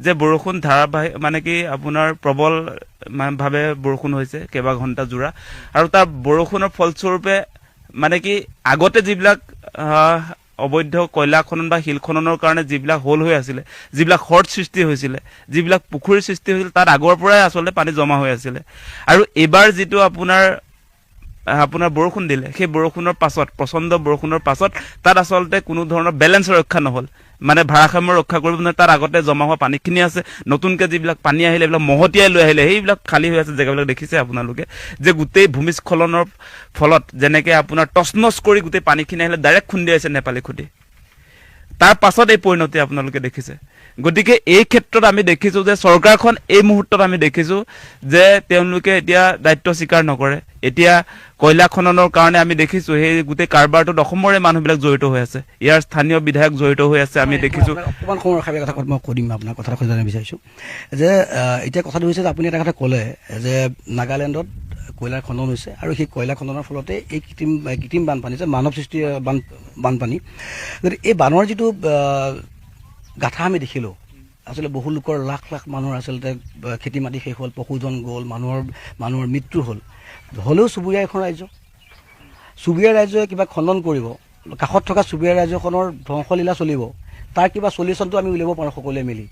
যে বৰষুণ ধাৰাবাহিক মানে কি আপোনাৰ প্ৰবল ভাৱে বৰষুণ হৈছে কেইবা ঘণ্টা জোৰা। আৰু তাৰ বৰষুণৰ ফলস্বৰূপে মানে কি আগতে যিবিলাক অবৈধ কয়লা খনন বা শিল খননৰ কাৰণে যিবিলাক হোল হৈ আছিলে, যিবিলাক হ্ৰদ সৃষ্টি হৈছিলে, যিবিলাক পুখুৰীৰ সৃষ্টি হৈছিলে, তাত আগৰ পৰাই আচলতে পানী জমা হৈ আছিলে। আৰু এইবাৰ যিটো আপোনাৰ বৰষুণ দিলে, সেই বৰষুণৰ পাছত, প্ৰচণ্ড বৰষুণৰ পাছত তাত আচলতে কোনো ধৰণৰ বেলেঞ্চ ৰক্ষা নহ'ল, মানে ভাৰসাম্য ৰক্ষা কৰিব নোৱাৰে। তাৰ আগতে জমা হোৱা পানীখিনি আছে, নতুনকৈ যিবিলাক পানী আহিলে এইবিলাক মহতিয়াই লৈ আহিলে, সেইবিলাক খালী হৈ আছে জেগাবিলাক দেখিছে আপোনালোকে, যে গোটেই ভূমিস্খলনৰ ফলত যেনেকৈ আপোনাৰ টচনচ কৰি গোটেই পানীখিনি আহিলে ডাইৰেক্ট খুন্দিয়াইছে নেপালী খুটি। তাৰ পাছত এই পৰিণতি আপোনালোকে দেখিছে গতিকে এই ক্ষেত্ৰত আমি দেখিছো যে চৰকাৰখন এই মুহূৰ্তত আমি দেখিছো যে তেওঁলোকে এতিয়া দায়িত্ব স্বীকাৰ নকৰে এতিয়া কয়লা খননৰ কাৰণে আমি দেখিছো সেই গোটেই কাৰবাৰটোত অসমৰে মানুহবিলাক জড়িত হৈ আছে ইয়াৰ স্থানীয় বিধায়ক জড়িত হৈ আছে আমি দেখিছো অকণমান সময় ৰখাবি কথা মই কৈ দিম আপোনাক কথা জানিব বিচাৰিছোঁ যে এতিয়া কথাটো হৈছে যে আপুনি এটা কথা ক'লে যে নাগালেণ্ডত কয়লাৰ খনন হৈছে আৰু সেই কয়লা খননৰ ফলতে এই কৃত্ৰিম বানপানী যে মানৱ সৃষ্টি বানপানী গতিকে এই বানৰ যিটো গাঁথা আমি দেখিলোঁ আচলতে বহু লোকৰ লাখ লাখ মানুহৰ আচলতে খেতি মাটি শেষ হ'ল পশুজন গ'ল মানুহৰ মৃত্যু হ'ল হ'লেও চুবুৰীয়া এখন চুবুৰীয়া ৰাজ্যই কিবা খনন কৰিব কাষত থকা চুবুৰীয়া ৰাজ্যখনৰ ধ্বংসলীলা চলিব তাৰ কিবা চলিউশ্যনটো আমি উলিয়াব পাৰোঁ সকলোৱে মিলি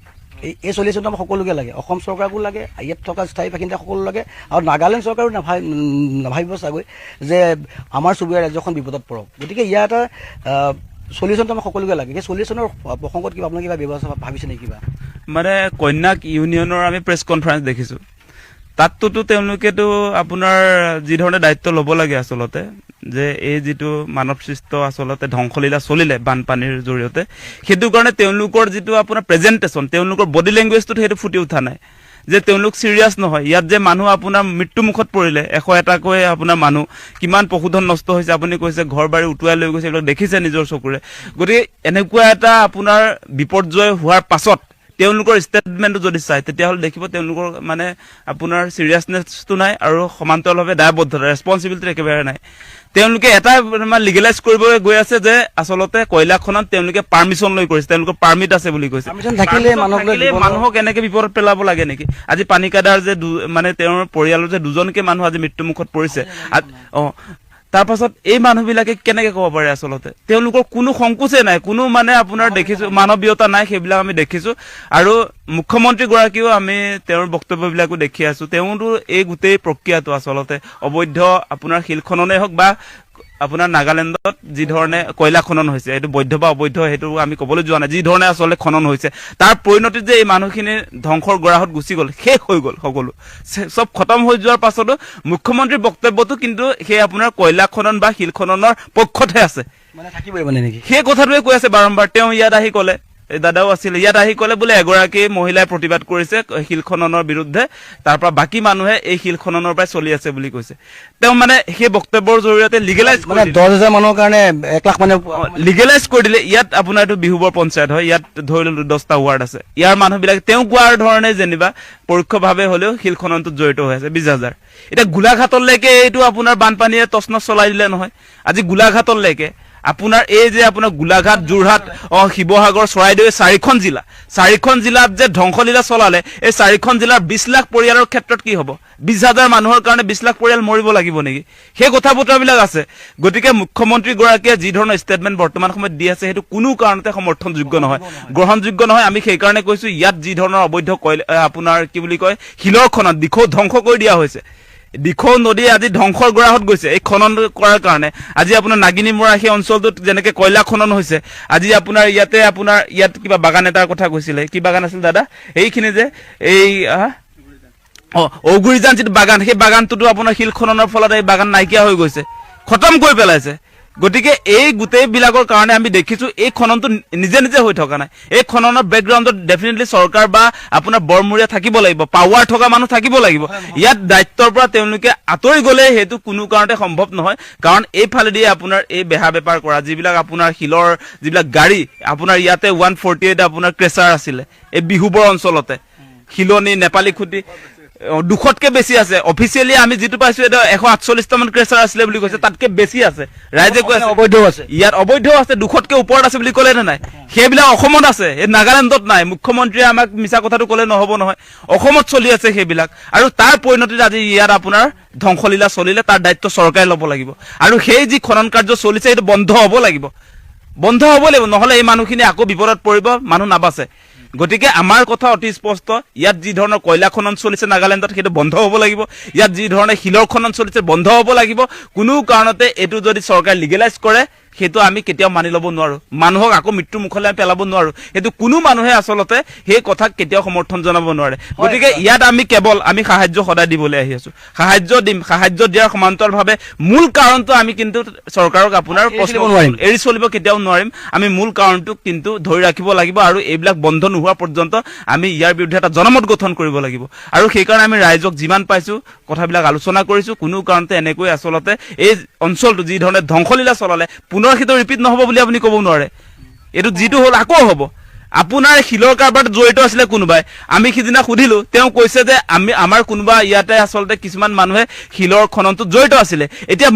এই চলিউশ্যনটো আমাক সকলোকে লাগে অসম চৰকাৰকো লাগে ইয়াত থকা স্থায়ী বাসিন্দা সকলো লাগে আৰু নাগালেণ্ড চৰকাৰো নাভাবিব চাগৈ যে আমাৰ চুবুৰীয়া ৰাজ্যখন বিপদত পৰক গতিকে ইয়াৰ এটা চলিউশ্যনটো আমাক সকলোকে লাগে সেই চলিউশ্যনৰ প্ৰসংগত কিবা আপোনালোকে কিবা ব্যৱস্থা ভাবিছে নেকি কিবা মানে কন্যাক ইউনিয়নৰ আমি প্ৰেছ কনফাৰেন্স দেখিছো তাততো তেওঁলোকেতো আপোনাৰ যি ধৰণে দায়িত্ব ল'ব লাগে আচলতে যে এই যিটো মানৱ সৃষ্ট আচলতে ধ্বংসলীলা চলিলে বানপানীৰ জৰিয়তে সেইটো কাৰণে তেওঁলোকৰ যিটো আপোনাৰ প্ৰেজেণ্টেশ্যন তেওঁলোকৰ বডি লেংগুৱেজটোত সেইটো ফুটি উঠা নাই যে তেওঁলোক চিৰিয়াছ নহয় ইয়াত যে মানুহ আপোনাৰ মৃত্যুমুখত পৰিলে 101টাকৈ আপোনাৰ মানুহ কিমান পশুধন নষ্ট হৈছে আপুনি কৈছে ঘৰ বাৰী উটুৱাই লৈ গৈছে এইবিলাক দেখিছে নিজৰ চকুৰে গতিকে এনেকুৱা এটা আপোনাৰ বিপৰ্যয় হোৱাৰ পাছত তেওঁলোকৰ ষ্টেটমেণ্টটো যদি চাই তেতিয়াহ'লে দেখিব তেওঁলোকৰ মানে আপোনাৰ চিৰিয়াছনেছটো নাই আৰু সমান্তৰালভাৱে দায়বদ্ধতা ৰেছপনচিবিলিটি একেবাৰে নাই তেওঁলোকে এটা লিগেলাইজ কৰিব গৈ আছে যে আচলতে কয়লাখনত তেওঁলোকে পাৰ্মিশ্যন লৈ কৰিছে তেওঁলোকৰ পাৰ্মিট আছে বুলি কৈছে মানুহক এনেকে বিপদত পেলাব লাগে নেকি আজি পানীকাদাৰ যে মানে তেওঁৰ পৰিয়ালৰ যে দুজনকে মানুহ আজি মৃত্যুমুখত পৰিছে তাৰ পাছত এই মানুহবিলাকে কেনেকে ক'ব পাৰে আচলতে তেওঁলোকৰ কোনো সংকোচে নাই কোনো মানে আপোনাৰ দেখিছো মানৱীয়তা নাই সেইবিলাক আমি দেখিছো আৰু মুখ্যমন্ত্ৰীগৰাকীও আমি তেওঁৰ বক্তব্যবিলাকো দেখি আছো তেওঁতো এই গোটেই প্ৰক্ৰিয়াটো আচলতে অবৈধ আপোনাৰ শিল খননেই হওক বা আপোনাৰ নাগালেণ্ডত যি ধৰণে কয়লা খনন হৈছে এইটো বৈধ বা অবৈধ সেইটো আমি ক'বলৈ যোৱা নাই যি ধৰণে আচলতে খনন হৈছে তাৰ পৰিণতিত যে এই মানুহখিনি ধ্বংসৰ গৰাহত গুচি গ'ল শেষ হৈ গ'ল সকলো চব খতম হৈ যোৱাৰ পাছতো মুখ্যমন্ত্ৰীৰ বক্তব্যটো কিন্তু সেই আপোনাৰ কয়লা খনন বা শিল খননৰ পক্ষতহে আছে মানে থাকিবই মানে নেকি সেই কথাটোৱে কৈ আছে বাৰম্বাৰ তেওঁ ইয়াত আহি ক'লে দাদাও আছিল ইয়াত আহি ক'লে বোলে এগৰাকী মহিলাই প্ৰতিবাদ কৰিছে শিল খননৰ বিৰুদ্ধে তাৰ পৰা বাকী মানুহে এই শিল খননৰ পৰাই চলি আছে বুলি কৈছে তেওঁ মানে সেই বক্তব্যৰ জৰিয়তে লিগেলাইজ মানে 10,000 মানুহৰ কাৰণে 1 লাখ মানে লিগেলাইজ কৰি দিলে ইয়াত আপোনাৰ এইটো বিহুবৰ পঞ্চায়ত হয় ইয়াত ধৰি ললো 10টা ৱাৰ্ড আছে ইয়াৰ মানুহবিলাক তেওঁ কোৱাৰ ধৰণে যেনিবা পৰোক্ষভাৱে হ'লেও শিল খননটোত জড়িত হৈ আছে 20,000 এতিয়া গোলাঘাটলৈকে এইটো আপোনাৰ বানপানীয়ে তছনছ চলাই দিলে নহয় আজি গোলাঘাটলৈকে আপোনাৰ এই যে আপোনাৰ গোলাঘাট যোৰহাট শিৱসাগৰ চৰাইদেউ 4খন জিলাত যে ধ্বংসলীলা চলালে এই 4খন জিলাৰ 20 লাখ পৰিয়ালৰ ক্ষেত্ৰত কি হ'ব 20,000 মানুহৰ কাৰণে 20 লাখ পৰিয়াল মৰিব লাগিব নেকি সেই কথা বতৰাবিলাক আছে গতিকে মুখ্যমন্ত্ৰীগৰাকীয়ে যি ধৰণৰ ষ্টেটমেণ্ট বৰ্তমান সময়ত দি আছে সেইটো কোনো কাৰণতে সমৰ্থনযোগ্য নহয় গ্ৰহণযোগ্য নহয় আমি সেই কাৰণে কৈছো ইয়াত যি ধৰণৰ অবৈধ আপোনাৰ কি বুলি কয় শিলৰ খনন দিখৌ ধ্বংস কৰি দিয়া হৈছে দিখৌ নদী আজি ধ্বংসৰ গৰাহত গৈছে এই খনন কৰাৰ কাৰণে আজি আপোনাৰ নাগিনীমৰা সেই অঞ্চলটোত যেনেকে কয়লা খনন হৈছে আজি আপোনাৰ ইয়াত কিবা বাগান এটাৰ কথা কৈছিলে কি বাগান আছিল দাদা এইখিনি যে এই ঔগুৰিজান যিটো বাগান সেই বাগানটোতো আপোনাৰ শিল খননৰ ফলত এই বাগান নাইকিয়া হৈ গৈছে খতম কৰি পেলাইছে গতিকে এই গোটেইবিলাকৰ কাৰণে আমি দেখিছো এই খননটো নিজে নিজে হৈ থকা নাই এই খননৰ বেকগ্ৰাউণ্ডত ডেফিনেটলি চৰকাৰ বা আপোনাৰ বৰমূৰীয়া থাকিব লাগিব পাৱাৰ থকা মানুহ থাকিব লাগিব ইয়াত দায়িত্বৰ পৰা তেওঁলোকে আঁতৰি গ'লে সেইটো কোনো কাৰণতে সম্ভৱ নহয় কাৰণ এইফালেদি আপোনাৰ এই বেহা বেপাৰ কৰা যিবিলাক আপোনাৰ শিলৰ যিবিলাক গাড়ী আপোনাৰ ইয়াতে 148 আপোনাৰ ক্ৰেচাৰ আছিলে এই বিহুবৰ অঞ্চলতে শিলনি নেপালী খুঁটি 200তকৈ বেছি আছে অফিচিয়েলি আমি যিটো পাইছো এটা 148টা মান ক্ৰেচাৰ আছিলে বুলি কৈছে তাতকে বেছি আছে ৰাইজে কৈ আছে অবৈধ আছে ইয়াত অবৈধ আছে 200তকৈ ওপৰত আছে বুলি ক'লে নে নাই সেইবিলাক অসমত আছে এই নাগালেণ্ডত নাই মুখ্যমন্ত্ৰীয়ে আমাক মিছা কথাটো ক'লে নহ'ব নহয় অসমত চলি আছে সেইবিলাক আৰু তাৰ পৰিণতিত আজি ইয়াত আপোনাৰ ধ্বংসলীলা চলিলে তাৰ দায়িত্ব চৰকাৰে ল'ব লাগিব আৰু সেই যি খনন কাৰ্য চলিছে সেইটো বন্ধ হ'ব লাগিব নহ'লে এই মানুহখিনি আকৌ বিপদত পৰিব মানুহ নাবাচে গতিকে আমাৰ কথা অতি স্পষ্ট ইয়াত যি ধৰণৰ কয়লা খনন চলিছে নাগালেণ্ডত সেইটো বন্ধ হ'ব লাগিব ইয়াত যি ধৰণে শিলৰ খনন চলিছে বন্ধ হ'ব লাগিব কোনো কাৰণতে এইটো যদি চৰকাৰে লিগেলাইজ কৰে সেইটো আমি কেতিয়াও মানি ল'ব নোৱাৰো মানুহক আকৌ মৃত্যুৰ মুখলৈ আমি পেলাব নোৱাৰো সেইটো কোনো মানুহে আচলতে সেই কথাক কেতিয়াও সমৰ্থন জনাব নোৱাৰে গতিকে ইয়াত আমি কেৱল আমি সাহায্য সদায় দিবলৈ আহি আছো সাহায্য দিম সাহায্য দিয়াৰ সমান্তৰালভাৱে মূল কাৰণটো আমি কিন্তু চৰকাৰক আপোনাৰ এৰি চলিব কেতিয়াও নোৱাৰিম আমি মূল কাৰণটোক কিন্তু ধৰি ৰাখিব লাগিব আৰু এইবিলাক বন্ধ নোহোৱা পৰ্যন্ত আমি ইয়াৰ বিৰুদ্ধে এটা জনমত গঠন কৰিব লাগিব আৰু সেইকাৰণে আমি ৰাইজক যিমান পাইছো কথাবিলাক আলোচনা কৰিছো কোনো কাৰণতে এনেকৈ আচলতে এই অঞ্চলটো যি ধৰণে ধ্বংসলীলা চলালে পুনৰ সেইটো ৰিপিট নহ'ব বুলি আপুনি ক'ব নোৱাৰে এইটো যিটো হ'ল আকৌ হ'ব আপোনাৰ শিলৰ কাৰবাৰত জড়িত আছিলে কোনোবাই আমি সিদিনা সুধিলো তেওঁ কৈছে যে আমাৰ কোনোবা ইয়াতে আচলতে কিছুমান মানুহে শিলৰ খননটোত জড়িত আছিলে এতিয়া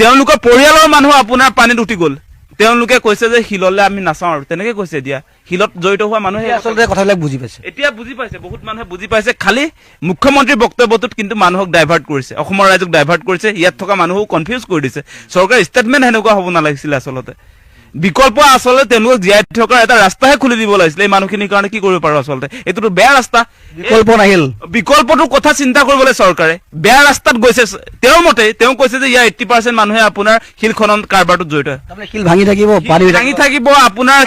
তেওঁলোকৰ পৰিয়ালৰ মানুহ আপোনাৰ পানীত উঠি গ'ল তেওঁলোকে কৈছে যে শিললৈ আমি নাচাওঁ আৰু তেনেকে কৈছে এতিয়া শিলত জড়িত হোৱা মানুহে আচলতে কথাবিলাক বুজি পাইছে এতিয়া বুজি পাইছে বহুত মানুহে বুজি পাইছে খালি মুখ্যমন্ত্ৰীৰ বক্তব্যটোত কিন্তু মানুহক ডাইভাৰ্ট কৰিছে অসমৰ ৰাইজক ডাইভাৰ্ট কৰিছে ইয়াত থকা মানুহক কনফিউজ কৰি দিছে চৰকাৰৰ ষ্টেটমেণ্ট সেনেকুৱা হ'ব নালাগিছিলে আচলতে বিকল্প আচলতে তেওঁলোকক জীয়াই থকাৰ এটা ৰাস্তাহে খুলি দিব লাগিছিলে এই মানুহখিনিৰ কাৰণে কি কৰিব পাৰো আচলতে এইটোতো বেয়া ৰাস্তা বিকল্প নাহিল বিকল্পটোৰ কথা চিন্তা কৰিবলৈ চৰকাৰে বেয়া ৰাস্তাত গৈছে তেওঁৰ মতে তেওঁ কৈছে যে ইয়াৰ 80% মানুহে আপোনাৰ শিল খনন কাৰবাৰটোত জড়িত শিল ভাঙি থাকিব পানী ভাঙি থাকিব আপোনাৰ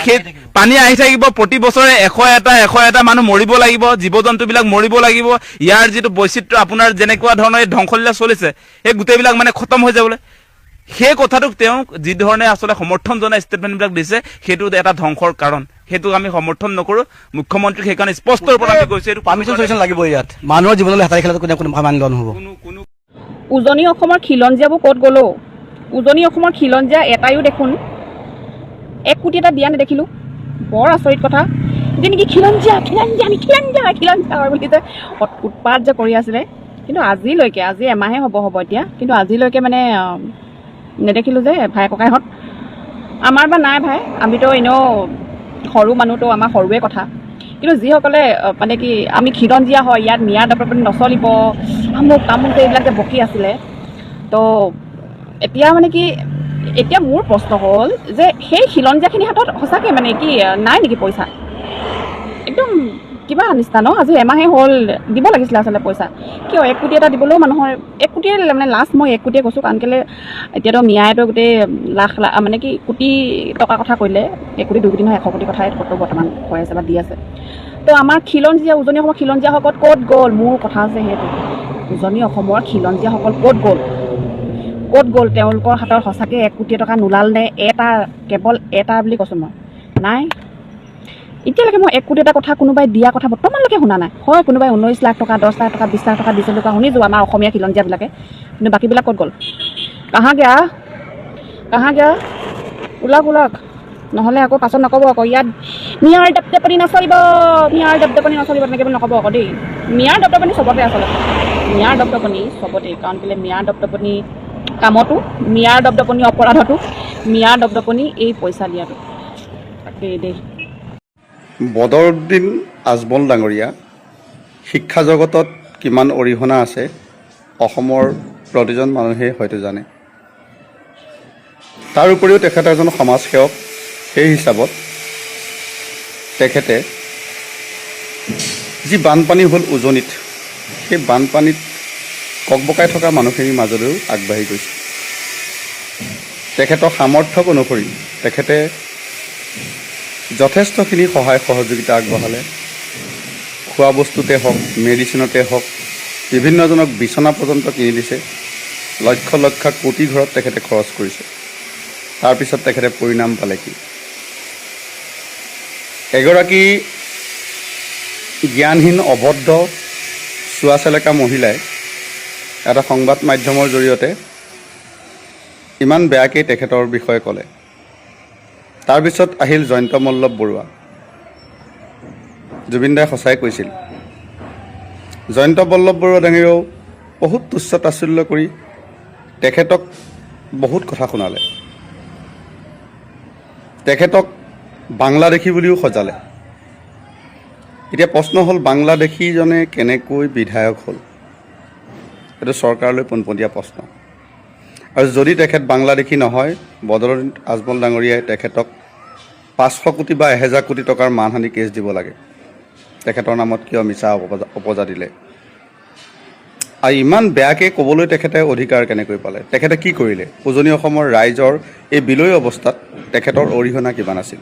পানী আহি থাকিব প্ৰতি বছৰে 101 মানুহ মৰিব লাগিব জীৱ জন্তুবিলাক মৰিব লাগিব ইয়াৰ যিটো বৈচিত্ৰ্য আপোনাৰ যেনেকুৱা ধৰণৰ ধ্বংসলীলা চলিছে সেই গোটেইবিলাক মানে খতম হৈ যাবলৈ সেই কথাটোক তেওঁ যি ধৰণে আচলতে সমৰ্থন জনাই ষ্টেটমেণ্টবিলাক দিছে সেইটো এটা ধ্বংসৰ কাৰণ সেইটো আমি সমৰ্থন নকৰো মুখ্যমন্ত্ৰীক সেইকাৰণে স্পষ্ট ৰূপত আমি কৈছো এইটো পাৰ্মিশ্যন চলিউশ্যন লাগিব ইয়াত মানুহৰ জীৱনলৈ হাতাই খেলাটো কোনো মানি লোৱা নহ'ব উজনি অসমৰ খিলঞ্জীয়াবোৰ ক'ত গ'লো উজনি অসমৰ খিলঞ্জীয়া এটাইও দেখোন 1 কোটি এটা দিয়া নেদেখিলো বৰ আচৰিত কথা যে নেকি খিলঞ্জীয়া বুলি যে উৎপাত যে কৰি আছিলে কিন্তু আজিলৈকে আজি এমাহে হ'ব এতিয়া কিন্তু আজিলৈকে মানে নেদেখিলোঁ যে ভাই ককাইহঁত আমাৰ বা নাই ভাই আমিতো এনেও সৰু মানুহতো আমাৰ সৰুৱে কথা কিন্তু যিসকলে মানে কি আমি খিলঞ্জীয়া হয় ইয়াত মিয়াৰ ডেভেলপমেণ্ট নচলিব আমুক তামুক এইবিলাক যে বকি আছিলে তো এতিয়া মানে কি এতিয়া মোৰ প্ৰশ্ন হ'ল যে সেই খিলঞ্জীয়াখিনিৰ হাতত সঁচাকৈ মানে কি নাই নেকি পইচা একদম কিবা নিচিনা ন আজি এমাহে হ'ল দিব লাগিছিলে আচলতে পইচা কিয় 1 কোটি এটা দিবলৈও মানুহৰ 1 কোটিয়ে মানে লাষ্ট মই 1 কোটিয়ে কৈছোঁ কাৰণ কেলৈ এতিয়াতো মিয়াইতো গোটেই লাখ মানে কি কোটি টকাৰ কথা কৈলে 1 কোটি 2 কোটি নহয় 100 কোটি কথাই বৰ্তমান কৈ আছে বা দি আছে তো আমাৰ খিলঞ্জীয়া উজনি অসমৰ খিলঞ্জীয়াসকল ক'ত গ'ল মোৰ কথা আছে সেইটো উজনি অসমৰ খিলঞ্জীয়াসকল ক'ত গ'ল তেওঁলোকৰ হাতত সঁচাকৈ 1 কোটি টকা নোলাল নে কেৱল এটা বুলি কৈছোঁ মই নাই এতিয়ালৈকে মই 1 কোটি এটা কথা কোনোবাই দিয়া কথা বৰ্তমানলৈকে শুনা নাই হয় কোনোবাই 19 লাখ টকা 10 লাখ টকা 20 লাখ টকা দিছিল টকা শুনিছোঁ আমাৰ অসমীয়া খিলঞ্জীয়াবিলাকে কিন্তু বাকীবিলাক ক'ত গ'ল কাহা গয়া ওলাক নহ'লে আকৌ পাছত নক'ব আকৌ ইয়াত মিয়াৰ দপদপনি নচলিব তেনেকৈ বুলি নক'ব আকৌ দেই মিয়াৰ দপদপনি চবতে আচলতে মিয়াৰ দপদপনি চবতে কাৰণ কেলৈ মিয়াৰ দপদপনি কামতো মিয়াৰ দপদপনি অপৰাধতো মিয়াৰ দপদপনি এই পইচা দিয়াটো তাকেই দেই বদৰুদ্দিন আজমল ডাঙৰীয়া শিক্ষা জগতত কিমান অৰিহণা আছে অসমৰ প্ৰতিজন মানুহে হয়তো জানে তাৰ উপৰিও তেখেত এজন সমাজসেৱক সেই হিচাপত তেখেতে যি বানপানী হ'ল উজনিত সেই বানপানীত ককবকাই থকা মানুহখিনিৰ মাজলৈও আগবাঢ়ি গৈছে তেখেতৰ সামৰ্থ্য অনুসৰি তেখেতে যথেষ্টখিনি সহায় সহযোগিতা আগবঢ়ালে খোৱা বস্তুতে হওক মেডিচিনতে হওক বিভিন্নজনক বিচনা পৰ্যন্ত কিনি দিছে লক্ষ লক্ষ কোটি ঘৰত তেখেতে খৰচ কৰিছে তাৰপিছত তেখেতে পৰিণাম পালে কি এগৰাকী জ্ঞানহীন অভদ্ৰ চোৱা চেলেকা মহিলাই এটা সংবাদ মাধ্যমৰ জৰিয়তে ইমান বেয়াকৈ তেখেতৰ বিষয়ে ক'লে তাৰপিছত আহিল জয়ন্ত মল্লৱ বৰুৱা জুবিনদাই সঁচাই কৈছিল জয়ন্ত মল্লৱ বৰুৱা ডাঙৰীয়াও বহুত তুচ্ছ তাচ্ছিল্য কৰি তেখেতক বহুত কথা শুনালে তেখেতক বাংলাদেশী বুলিও সজালে এতিয়া প্ৰশ্ন হ'ল বাংলাদেশীজনে কেনেকৈ বিধায়ক হ'ল এইটো চৰকাৰলৈ পোনপটীয়া প্ৰশ্ন আৰু যদি তেখেত বাংলাদেশী নহয় বদৰুদ্দিন আজমল ডাঙৰীয়াই তেখেতক 500 কোটি বা 1000 কোটি টকাৰ মানহানি কেছ দিব লাগে তেখেতৰ নামত কিয় মিছা অপজা দিলে আৰু ইমান বেয়াকৈ ক'বলৈ তেখেতে অধিকাৰ কেনেকৈ পালে? তেখেতে কি কৰিলে? উজনি অসমৰ ৰাইজৰ এই বিলৈ অৱস্থাত তেখেতৰ অৰিহণা কিমান আছিল?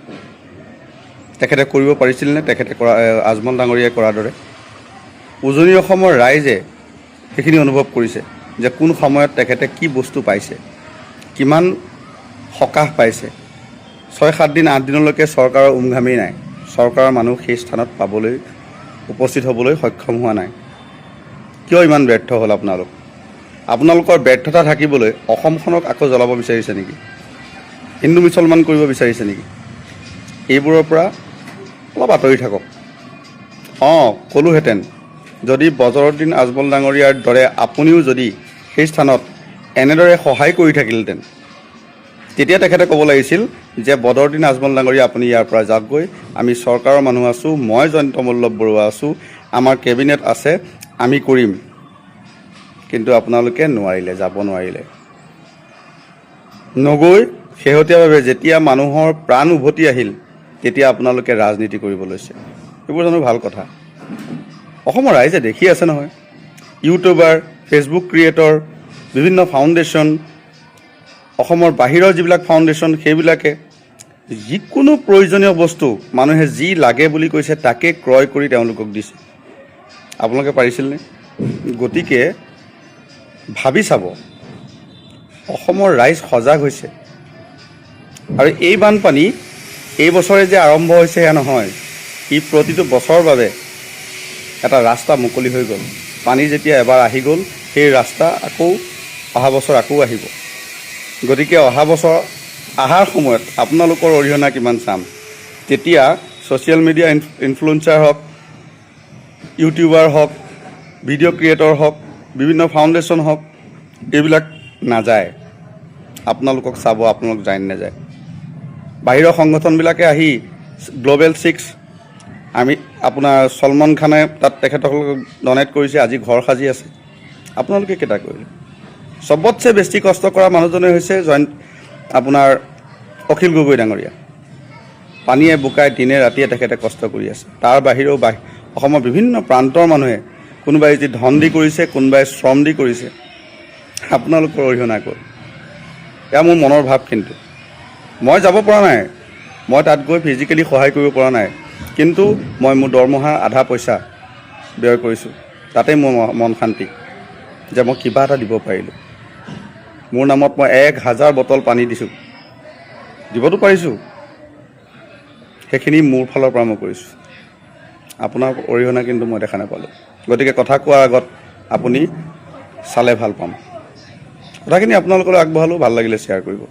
তেখেতে কৰিব পাৰিছিলনে তেখেতে কৰা আজমল ডাঙৰীয়াই কৰাৰ দৰে? উজনি অসমৰ ৰাইজে সেইখিনি অনুভৱ কৰিছে যে কোন সময়ত তেখেতে কি বস্তু পাইছে, কিমান সকাহ পাইছে। 6-7 দিন 8 দিনলৈকে চৰকাৰৰ উমঘামেই নাই। চৰকাৰৰ মানুহ সেই স্থানত পাবলৈ উপস্থিত হ'বলৈ সক্ষম হোৱা নাই। কিয় ইমান ব্যৰ্থ হ'ল আপোনালোক? আপোনালোকৰ ব্যৰ্থতা থাকিবলৈ অসমখনক আকৌ জ্বলাব বিচাৰিছে নেকি? হিন্দু মুছলমান কৰিব বিচাৰিছে নেকি? এইবোৰৰ পৰা অলপ আঁতৰি থাকক। ক'লোহেঁতেন যদি বজৰুদ্দিন আজমল ডাঙৰীয়াৰ দৰে আপুনিও যদি সেই স্থানত এনেদৰে সহায় কৰি থাকিলহেঁতেন, তেতিয়া তেখেতে ক'ব লাগিছিল যে বদৰুদ্দিন আজমল ডাঙৰীয়া আপুনি ইয়াৰ পৰা যাওকগৈ, আমি চৰকাৰৰ মানুহ আছোঁ, মই জয়ন্ত মল্লৱ বৰুৱা আছোঁ, আমাৰ কেবিনেট আছে, আমি কৰিম। কিন্তু আপোনালোকে নোৱাৰিলে, যাব নোৱাৰিলে। নগৈ শেহতীয়াভাৱে যেতিয়া মানুহৰ প্ৰাণ উভতি আহিল তেতিয়া আপোনালোকে ৰাজনীতি কৰিব লৈছে। এইবোৰ জানো ভাল কথা? অসমৰ ৰাইজে দেখি আছে নহয়, ইউটিউবাৰ, ফেচবুক ক্ৰিয়েটৰ, বিভিন্ন ফাউণ্ডেশ্যন, অসমৰ বাহিৰৰ যিবিলাক ফাউণ্ডেশ্যন সেইবিলাকে যিকোনো প্ৰয়োজনীয় বস্তু মানুহে যি লাগে বুলি কৈছে তাকে ক্ৰয় কৰি তেওঁলোকক দিছে। আপোনালোকে পাৰিছিলনে? গতিকে ভাবি চাব, অসমৰ ৰাইজ সজাগ হৈছে। আৰু এই বানপানী এই বছৰে যে আৰম্ভ হৈছে সেয়া নহয়, ই প্ৰতিটো বছৰৰ বাবে এটা ৰাস্তা মুকলি হৈ গ'ল। পানী যেতিয়া এবাৰ আহি গ'ল সেই ৰাস্তা আকৌ অহা বছৰ আকৌ আহিব। গতিকে অহা বছৰ অহাৰ সময়ত আপোনালোকৰ অৰিহণা কিমান চাম? তেতিয়া ছ'চিয়েল মিডিয়া ইনফ্লুৱেঞ্চাৰ হওক, ইউটিউবাৰ হওক, ভিডিঅ' ক্ৰিয়েটৰ হওক, বিভিন্ন ফাউণ্ডেশ্যন হওক, এইবিলাক নাযায়। আপোনালোকক চাব, আপোনালোক যায় নাযায়। বাহিৰৰ সংগঠনবিলাকে আহি গ্ল'বেল 6 আমি আপোনাৰ সলমান খানে তাত তেখেতসকলক ডনেট কৰিছে, আজি ঘৰ সাজি আছে। আপোনালোকে কেইটা কৰিলে? চবতছে বেছি কষ্ট কৰা মানুহজনে হৈছে আপোনাৰ অখিল গগৈ ডাঙৰীয়া। পানীয়ে বোকাই দিনে ৰাতিয়ে তেখেতে কষ্ট কৰি আছে। তাৰ বাহিৰেও অসমৰ বিভিন্ন প্ৰান্তৰ মানুহে কোনোবাই যি ধন দি কৰিছে, কোনোবাই শ্ৰম দি কৰিছে। আপোনালোকৰ অৰিহণা ক'ত? এয়া মোৰ মনৰ ভাৱ। কিন্তু মই যাব পৰা নাই, মই তাত গৈ ফিজিকেলি সহায় কৰিব পৰা নাই, কিন্তু মই মোৰ দৰমহাৰ আধা পইচা ব্যয় কৰিছোঁ। তাতেই মোৰ মন শান্তি যে মই কিবা এটা দিব পাৰিলোঁ। মোৰ নামত মই 1000 বটল পানী দিছোঁ, দিবতো পাৰিছোঁ, সেইখিনি মোৰ ফালৰ পৰা মই কৰিছোঁ। আপোনাৰ অৰিহণা কিন্তু মই দেখা নাপালোঁ। গতিকে কথা কোৱাৰ আগত আপুনি চালে ভাল পাম। কথাখিনি আপোনালোকলৈ আগবঢ়ালোঁ, ভাল লাগিলে শ্বেয়াৰ কৰিব।